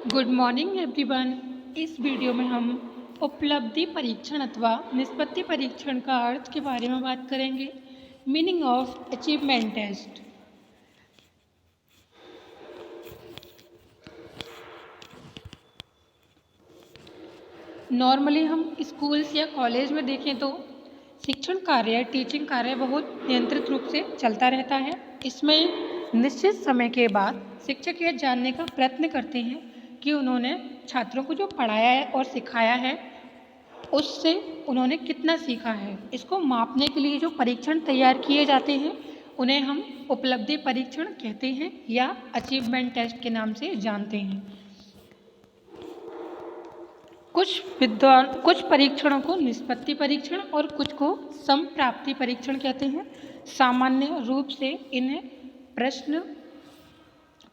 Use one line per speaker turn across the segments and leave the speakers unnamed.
Good morning everyone. इस video में हम उपलब्धि परीक्षण अथवा निष्पत्ति परीक्षण का अर्थ के बारे में बात करेंगे। Meaning of achievement test. Normally हम स्कूल्स या कॉलेज में देखें तो शिक्षण कार्य टीचिंग कार्य बहुत नियंत्रित रूप से चलता रहता है। इसमें निश्चित समय के बाद शिक्षक यह जानने का प्रयत्न करते हैं कि उन्होंने छात्रों को जो पढ़ाया है और सिखाया है उससे उन्होंने कितना सीखा है। इसको मापने के लिए जो परीक्षण तैयार किए जाते हैं उन्हें हम उपलब्धि परीक्षण कहते हैं या अचीवमेंट टेस्ट के नाम से जानते हैं। कुछ परीक्षणों को निष्पत्ति परीक्षण और कुछ को समप्राप्ति परीक्षण कहते हैं। सामान्य रूप से इन्हें प्रश्न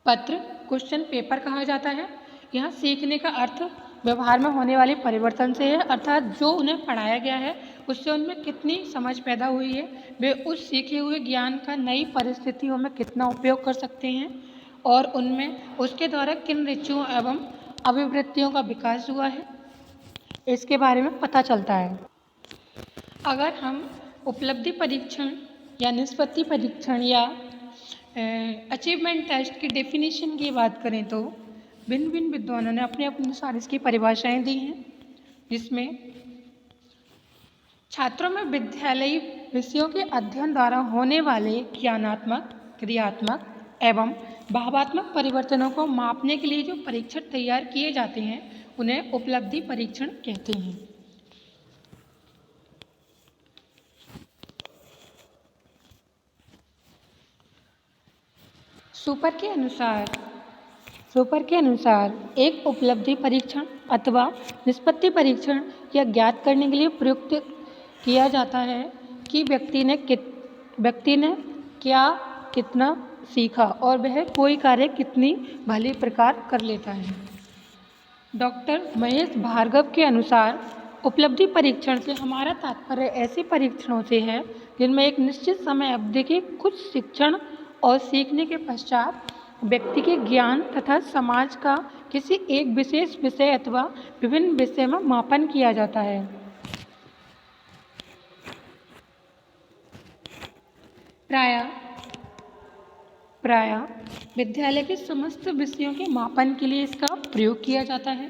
पत्र क्वेश्चन पेपर कहा जाता है। यहाँ सीखने का अर्थ व्यवहार में होने वाले परिवर्तन से है, अर्थात जो उन्हें पढ़ाया गया है उससे उनमें कितनी समझ पैदा हुई है, वे उस सीखे हुए ज्ञान का नई परिस्थितियों में कितना उपयोग कर सकते हैं और उनमें उसके द्वारा किन रुचियों एवं अभिवृत्तियों का विकास हुआ है, इसके बारे में पता चलता है। अगर हम उपलब्धि परीक्षण या निष्पत्ति परीक्षण या अचीवमेंट टेस्ट की डेफिनेशन की बात करें तो भिन्न भिन्न विद्वानों ने अपने अपने अनुसार इसकी परिभाषाएं दी हैं, जिसमें छात्रों में विद्यालयी विषयों के अध्ययन द्वारा होने वाले ज्ञानात्मक क्रियात्मक एवं भावात्मक परिवर्तनों को मापने के लिए जो परीक्षण तैयार किए जाते हैं उन्हें उपलब्धि परीक्षण कहते हैं। सुपर के अनुसार एक उपलब्धि परीक्षण अथवा निष्पत्ति परीक्षण यह ज्ञात करने के लिए प्रयुक्त किया जाता है कि व्यक्ति ने क्या कितना सीखा और वह कोई कार्य कितनी भली प्रकार कर लेता है। डॉक्टर महेश भार्गव के अनुसार उपलब्धि परीक्षण से हमारा तात्पर्य ऐसे परीक्षणों से है जिनमें एक निश्चित समय अवधि के कुछ शिक्षण और सीखने के पश्चात व्यक्ति के ज्ञान तथा समाज का किसी एक विशेष विषय अथवा विभिन्न विषय में मापन किया जाता है। प्रायः विद्यालय के समस्त विषयों के मापन के लिए इसका प्रयोग किया जाता है,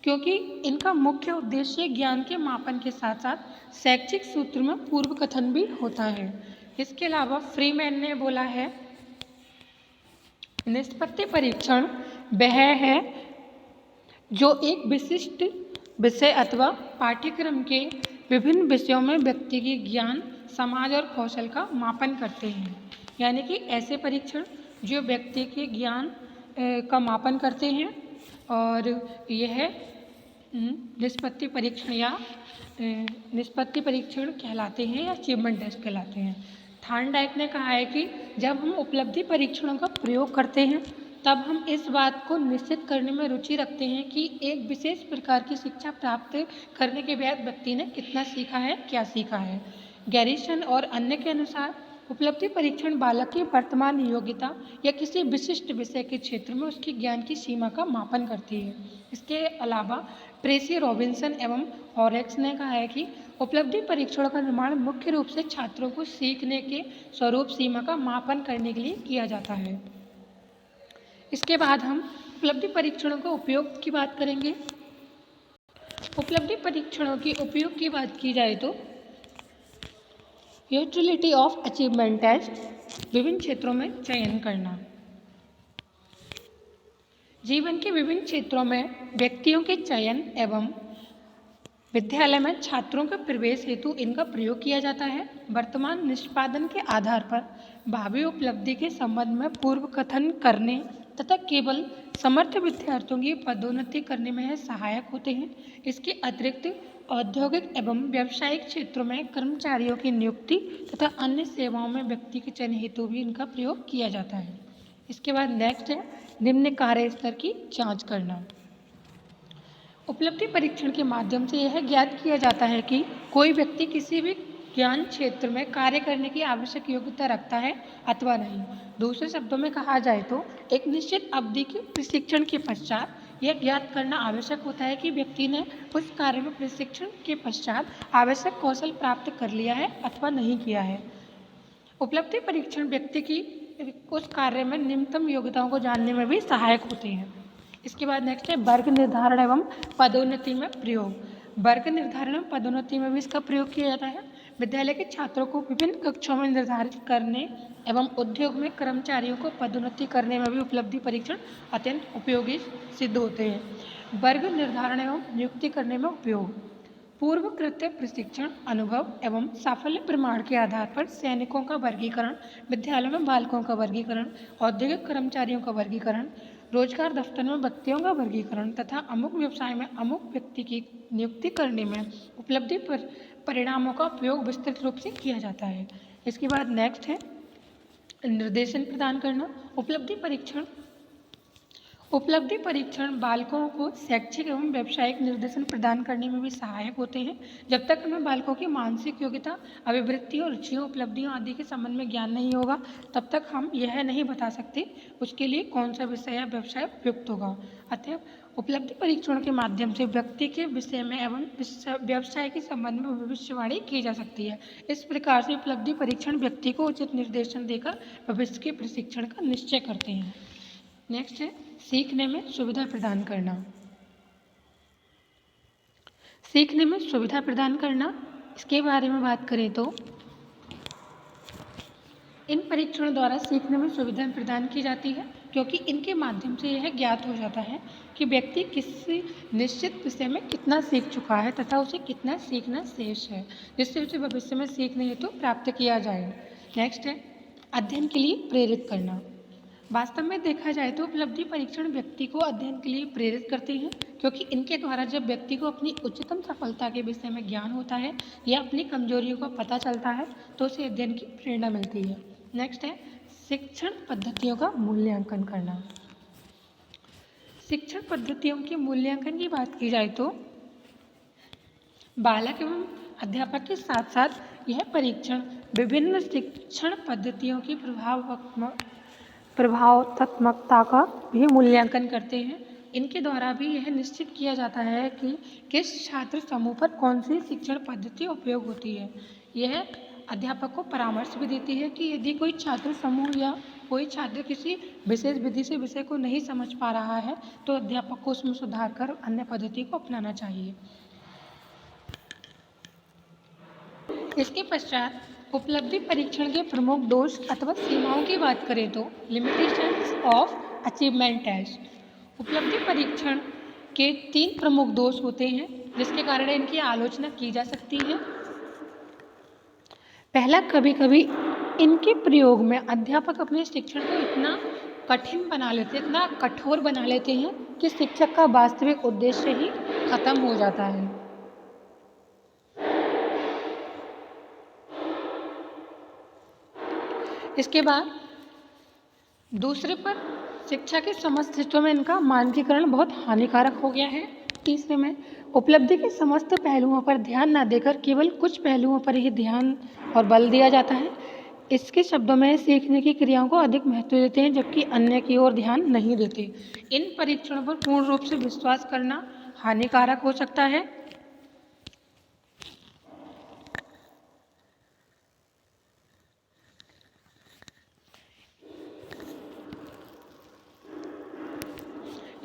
क्योंकि इनका मुख्य उद्देश्य ज्ञान के मापन के साथ साथ शैक्षिक सूत्र में पूर्व कथन भी होता है। इसके अलावा फ्रीमैन ने बोला है, निष्पत्ति परीक्षण वह है जो एक विशिष्ट विषय अथवा पाठ्यक्रम के विभिन्न विषयों में व्यक्ति के ज्ञान समाज और कौशल का मापन करते हैं। यानी कि ऐसे परीक्षण जो व्यक्ति के ज्ञान का मापन करते हैं और यह निष्पत्ति परीक्षण कहलाते हैं या अचीवमेंट टेस्ट कहलाते हैं। थार्नडाइक ने कहा है कि जब हम उपलब्धि परीक्षणों का प्रयोग करते हैं तब हम इस बात को निश्चित करने में रुचि रखते हैं कि एक विशेष प्रकार की शिक्षा प्राप्त करने के बाद व्यक्ति ने कितना सीखा है, क्या सीखा है। गैरिसन और अन्य के अनुसार उपलब्धि परीक्षण बालक की वर्तमान योग्यता या किसी विशिष्ट विषय के क्षेत्र में उसके ज्ञान की सीमा का मापन करती है। इसके अलावा ट्रेसी रॉबिन्सन एवं हॉरेक्स ने कहा है कि उपलब्धि परीक्षणों का निर्माण मुख्य रूप से छात्रों को सीखने के स्वरूप सीमा का मापन करने के लिए किया जाता है। इसके बाद हम उपलब्धि परीक्षणों का उपयोग की बात करेंगे। उपलब्धि परीक्षणों के उपयोग की बात की जाए तो यूटिलिटी ऑफ अचीवमेंट टेस्ट विभिन्न क्षेत्रों में चयन करना। जीवन के विभिन्न क्षेत्रों में व्यक्तियों के चयन एवं विद्यालय में छात्रों के प्रवेश हेतु इनका प्रयोग किया जाता है। वर्तमान निष्पादन के आधार पर भावी उपलब्धि के संबंध में पूर्व कथन करने तथा केवल समर्थ विद्यार्थियों की पदोन्नति करने में यह सहायक होते हैं। इसके अतिरिक्त औद्योगिक एवं व्यावसायिक क्षेत्रों में कर्मचारियों की नियुक्ति तथा अन्य सेवाओं में व्यक्ति के चयन हेतु भी इनका प्रयोग किया जाता है। इसके बाद नेक्स्ट है निम्न कार्य स्तर की जांच करना। उपलब्धि परीक्षण के माध्यम से यह ज्ञात किया जाता है कि कोई व्यक्ति किसी भी ज्ञान क्षेत्र में कार्य करने की आवश्यक योग्यता रखता है अथवा नहीं। दूसरे शब्दों में कहा जाए तो एक निश्चित अवधि के प्रशिक्षण के पश्चात यह ज्ञात करना आवश्यक होता है कि व्यक्ति ने उस कार्य में प्रशिक्षण के पश्चात आवश्यक कौशल प्राप्त कर लिया है अथवा नहीं किया है। उपलब्धि परीक्षण व्यक्ति की उस कार्य में निम्नतम योग्यताओं को जानने में भी सहायक होते हैं। इसके बाद नेक्स्ट है वर्ग निर्धारण एवं पदोन्नति में प्रयोग। वर्ग निर्धारण एवं पदोन्नति में भी इसका प्रयोग किया जाता है। विद्यालय के छात्रों को विभिन्न कक्षों में निर्धारित करने एवं उद्योग में कर्मचारियों को पदोन्नति करने में भी उपलब्धि परीक्षण अत्यंत उपयोगी सिद्ध होते हैं। वर्ग निर्धारण एवं नियुक्ति करने में उपयोग। पूर्व कृत्य प्रशिक्षण, अनुभव एवं साफल्य प्रमाण के आधार पर सैनिकों का वर्गीकरण, विद्यालयों में बालकों का वर्गीकरण, औद्योगिक कर्मचारियों का वर्गीकरण, रोजगार दफ्तर में व्यक्तियों का वर्गीकरण तथा अमुक व्यवसाय में अमुक व्यक्ति की नियुक्ति करने में उपलब्धि परिणामों का उपयोग विस्तृत रूप से किया जाता है। इसके बाद नेक्स्ट है निर्देशन प्रदान करना। उपलब्धि परीक्षण बालकों को शैक्षिक एवं व्यावसायिक निर्देशन प्रदान करने में भी सहायक होते हैं। जब तक हमें बालकों की मानसिक योग्यता, अभिवृत्तियों, रुचियों, उपलब्धियों आदि के संबंध में ज्ञान नहीं होगा तब तक हम यह नहीं बता सकते उसके लिए कौन सा विषय या व्यवसाय उपयुक्त होगा। अतः उपलब्धि परीक्षण के माध्यम से व्यक्ति के विषय में एवं व्यवसाय के संबंध में भविष्यवाणी की जा सकती है। इस प्रकार से उपलब्धि परीक्षण व्यक्ति को उचित निर्देशन देकर भविष्य के प्रशिक्षण का निश्चय करते हैं। नेक्स्ट है सीखने में सुविधा प्रदान करना। सीखने में सुविधा प्रदान करना, इसके बारे में बात करें तो इन परीक्षणों द्वारा सीखने में सुविधा प्रदान की जाती है क्योंकि इनके माध्यम से यह ज्ञात हो जाता है कि व्यक्ति किसी निश्चित विषय में कितना सीख चुका है तथा उसे कितना सीखना शेष है, जिससे उसे भविष्य में सीखने हेतु प्राप्त किया जाए। नेक्स्ट है अध्ययन के लिए प्रेरित करना। वास्तव में देखा जाए तो उपलब्धि परीक्षण व्यक्ति को अध्ययन के लिए प्रेरित करते हैं क्योंकि इनके द्वारा जब व्यक्ति को अपनी उच्चतम सफलता के विषय में ज्ञान होता है या अपनी कमजोरियों का पता चलता है तो उसे अध्ययन की प्रेरणा मिलती है। नेक्स्ट है शिक्षण पद्धतियों का मूल्यांकन करना। शिक्षण पद्धतियों के मूल्यांकन की बात की जाए तो बालक एवं अध्यापक के साथ साथ यह परीक्षण विभिन्न शिक्षण पद्धतियों की प्रभावात्मकता का भी मूल्यांकन करते हैं। इनके द्वारा भी यह निश्चित किया जाता है कि किस छात्र समूह पर कौन सी शिक्षण पद्धति उपयोग होती है। यह अध्यापक को परामर्श भी देती है कि यदि कोई छात्र समूह या कोई छात्र किसी विशेष विधि से विषय को नहीं समझ पा रहा है तो अध्यापक को उसमें सुधार कर अन्य पद्धति को अपनाना चाहिए। इसके पश्चात उपलब्धि परीक्षण के प्रमुख दोष अथवा सीमाओं की बात करें तो लिमिटेशंस ऑफ अचीवमेंट टेस्ट। उपलब्धि परीक्षण के 3 प्रमुख दोष होते हैं जिसके कारण इनकी आलोचना की जा सकती है। पहला, कभी कभी इनके प्रयोग में अध्यापक अपने शिक्षण को इतना कठिन बना लेते हैं, इतना कठोर बना लेते हैं कि शिक्षक का वास्तविक उद्देश्य ही खत्म हो जाता है। इसके बाद दूसरे पर शिक्षा के समस्त हिस्सों में इनका मानकीकरण बहुत हानिकारक हो गया है। तीसरे में उपलब्धि के समस्त पहलुओं पर ध्यान न देकर केवल कुछ पहलुओं पर ही ध्यान और बल दिया जाता है। इसके शब्दों में सीखने की क्रियाओं को अधिक महत्व देते हैं जबकि अन्य की ओर ध्यान नहीं देते। इन परीक्षणों पर पूर्ण रूप से विश्वास करना हानिकारक हो सकता है।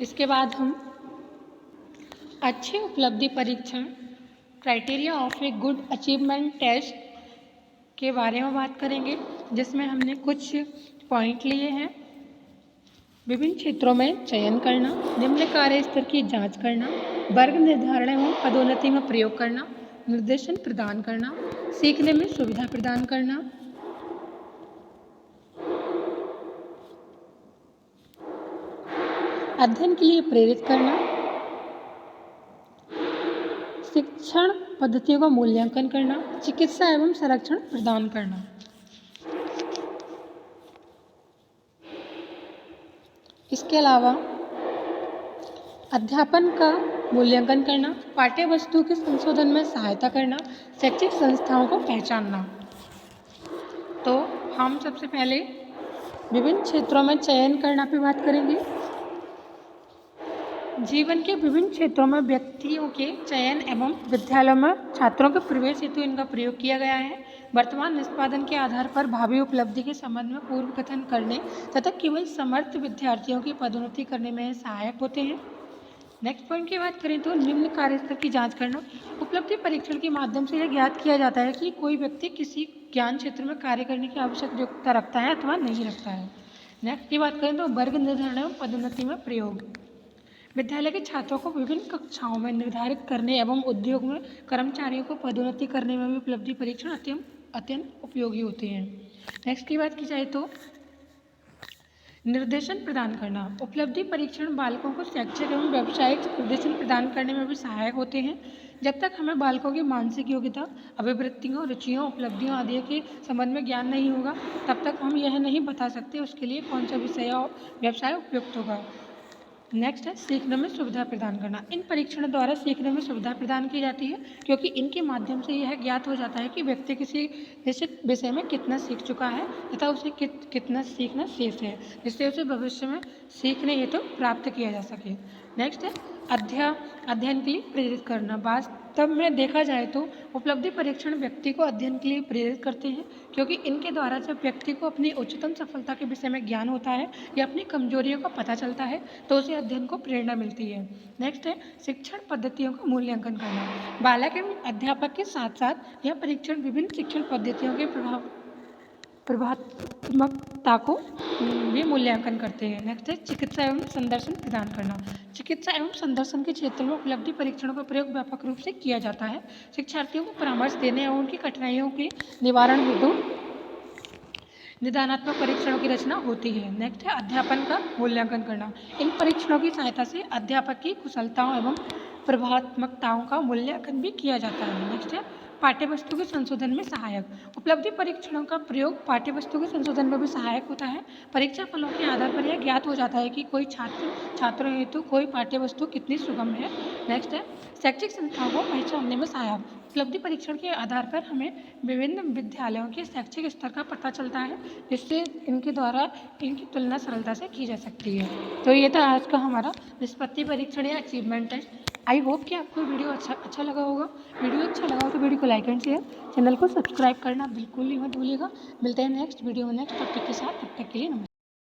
इसके बाद हम अच्छे उपलब्धि परीक्षण criteria of a good achievement test के बारे में बात करेंगे, जिसमें हमने कुछ पॉइंट लिए हैं। विभिन्न क्षेत्रों में चयन करना, निम्न कार्य स्तर की जांच करना, वर्ग निर्धारण एवं पदोन्नति में प्रयोग करना, निर्देशन प्रदान करना, सीखने में सुविधा प्रदान करना, अध्ययन के लिए प्रेरित करना, शिक्षण पद्धतियों का मूल्यांकन करना, चिकित्सा एवं संरक्षण प्रदान करना। इसके अलावा अध्यापन का मूल्यांकन करना, पाठ्य वस्तु के संशोधन में सहायता करना, शैक्षिक संस्थाओं को पहचानना। तो हम सबसे पहले विभिन्न क्षेत्रों में चयन करना पे बात करेंगे। जीवन के विभिन्न क्षेत्रों में व्यक्तियों के चयन एवं विद्यालयों में छात्रों के प्रवेश हेतु इनका प्रयोग किया गया है। वर्तमान निष्पादन के आधार पर भावी उपलब्धि के संबंध में पूर्व कथन करने तथा केवल समर्थ विद्यार्थियों की पदोन्नति करने में सहायक होते हैं। नेक्स्ट पॉइंट की बात करें तो निम्न कार्य स्तर की जांच करना। उपलब्धि परीक्षण के माध्यम से यह ज्ञात किया जाता है कि कोई व्यक्ति किसी ज्ञान क्षेत्र में कार्य करने की आवश्यक योग्यता रखता है अथवा नहीं रखता है। नेक्स्ट की बात करें तो वर्ग निर्धारण एवं पदोन्नति में प्रयोग। विद्यालय के छात्रों को विभिन्न कक्षाओं में निर्धारित करने एवं उद्योग में कर्मचारियों को पदोन्नति करने में भी उपलब्धि परीक्षण अत्यंत उपयोगी होते हैं। नेक्स्ट की बात की जाए तो निर्देशन प्रदान करना। उपलब्धि परीक्षण बालकों को शैक्षिक एवं व्यावसायिक निर्देशन प्रदान करने में भी सहायक होते हैं। जब तक हमें बालकों की मानसिक योग्यता, अभिवृत्तियों, रुचियों, उपलब्धियों आदि के संबंध में ज्ञान नहीं होगा, तब तक हम यह नहीं बता सकते उसके लिए कौन सा विषय और व्यवसाय उपयुक्त होगा। नेक्स्ट है सीखने में सुविधा प्रदान करना। इन परीक्षणों द्वारा सीखने में सुविधा प्रदान की जाती है क्योंकि इनके माध्यम से यह ज्ञात हो जाता है कि व्यक्ति किसी निश्चित विषय में कितना सीख चुका है तथा उसे कितना सीखना शेष है, जिससे उसे भविष्य में सीखने हेतु प्राप्त किया जा सके। नेक्स्ट है अध्ययन के लिए प्रेरित करना। वास्तव में देखा जाए तो उपलब्धि परीक्षण व्यक्ति को अध्ययन के लिए प्रेरित करते हैं क्योंकि इनके द्वारा जब व्यक्ति को अपनी उच्चतम सफलता के विषय में ज्ञान होता है या अपनी कमजोरियों का पता चलता है तो उसे अध्ययन को प्रेरणा मिलती है। नेक्स्ट है शिक्षण पद्धतियों का मूल्यांकन करना। बालक एवं अध्यापक के साथ साथ यह परीक्षण विभिन्न शिक्षण पद्धतियों के प्रभात्मकता को भी मूल्यांकन करते हैं। नेक्स्ट है चिकित्सा एवं संदर्शन प्रदान करना। चिकित्सा एवं संदर्शन के क्षेत्र में उपलब्धि परीक्षणों का प्रयोग व्यापक रूप से किया जाता है। शिक्षार्थियों को परामर्श देने और उनकी कठिनाइयों के निवारण हेतु निदानात्मक परीक्षणों की रचना होती है। नेक्स्ट है अध्यापन का मूल्यांकन करना। इन परीक्षणों की सहायता से अध्यापक की कुशलताओं एवं प्रभात्मकताओं का मूल्यांकन भी किया जाता है। नेक्स्ट है पाठ्यवस्तु के संशोधन में सहायक। उपलब्धि परीक्षणों का प्रयोग पाठ्यवस्तु के संशोधन में भी सहायक होता है। परीक्षा फलों के आधार पर यह ज्ञात हो जाता है कि कोई छात्रों हेतु कोई पाठ्यवस्तु कितनी सुगम है। नेक्स्ट है शैक्षिक संस्थाओं को पहचानने में सहायक। उपलब्धि परीक्षण के आधार पर हमें विभिन्न विद्यालयों के शैक्षिक स्तर का पता चलता है, जिससे इनके द्वारा इनकी तुलना सरलता से की जा सकती है। तो ये था आज का हमारा निष्पत्ति परीक्षण या अचीवमेंट टेस्ट। आई होप कि आपको वीडियो अच्छा लगा होगा। वीडियो अच्छा लगा हो तो वीडियो को लाइक एंड शेयर, चैनल को सब्सक्राइब करना बिल्कुल ही मत भूलिएगा। मिलते हैं नेक्स्ट वीडियो में नेक्स्ट टॉपिक के साथ। तब तक के लिए नमस्कार।